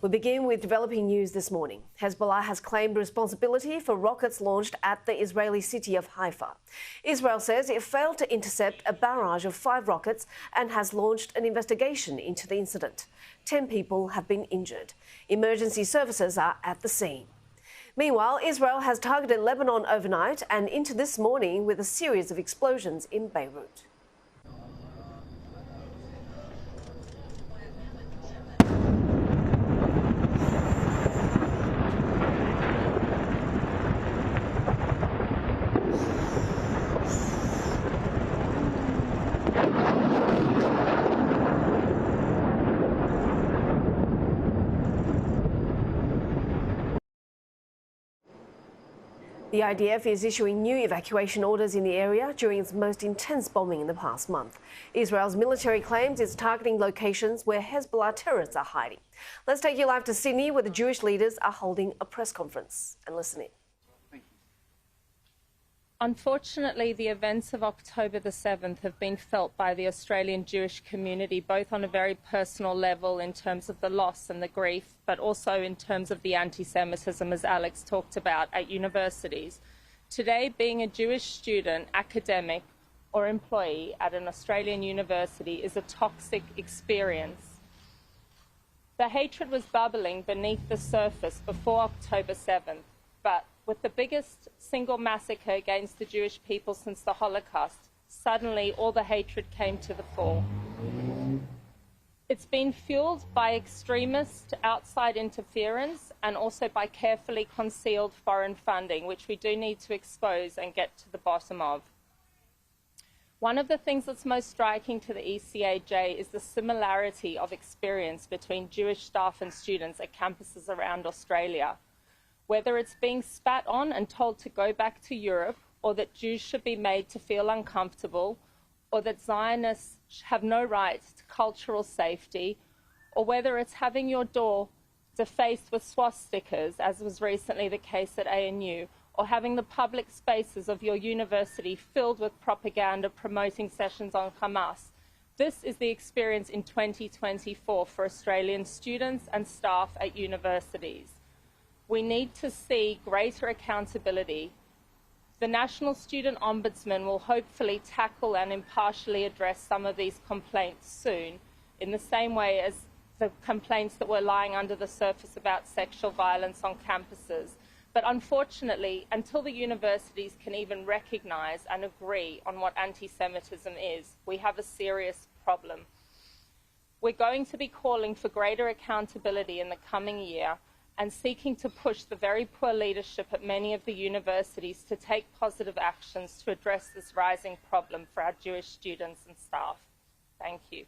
We begin with developing news this morning. Hezbollah has claimed responsibility for rockets launched at the Israeli city of Haifa. Israel says it failed to intercept a barrage of 5 rockets and has launched an investigation into the incident. 10 people have been injured. Emergency services are at the scene. Meanwhile, Israel has targeted Lebanon overnight and into this morning with a series of explosions in Beirut. The IDF is issuing new evacuation orders in the area during its most intense bombing in the past month. Israel's military claims it's targeting locations where Hezbollah terrorists are hiding. Let's take you live to Sydney, where the Jewish leaders are holding a press conference. And listen in. Unfortunately, the events of October the 7th have been felt by the Australian Jewish community, both on a very personal level in terms of the loss and the grief, but also in terms of the anti-Semitism, as Alex talked about, at universities. Today, being a Jewish student, academic or employee at an Australian university is a toxic experience. The hatred was bubbling beneath the surface before October 7th, but with the biggest single massacre against the Jewish people since the Holocaust, suddenly all the hatred came to the fore. It's been fueled by extremist outside interference and also by carefully concealed foreign funding, which we do need to expose and get to the bottom of. One of the things that's most striking to the ECAJ is the similarity of experience between Jewish staff and students at campuses around Australia. Whether it's being spat on and told to go back to Europe, or that Jews should be made to feel uncomfortable, or that Zionists have no right to cultural safety, or whether it's having your door defaced with swastikas, as was recently the case at ANU, or having the public spaces of your university filled with propaganda promoting sessions on Hamas. This is the experience in 2024 for Australian students and staff at universities. We need to see greater accountability. The National Student Ombudsman will hopefully tackle and impartially address some of these complaints soon, in the same way as the complaints that were lying under the surface about sexual violence on campuses. But unfortunately, until the universities can even recognise and agree on what anti-Semitism is, we have a serious problem. We're going to be calling for greater accountability in the coming year, and seeking to push the very poor leadership at many of the universities to take positive actions to address this rising problem for our Jewish students and staff. Thank you.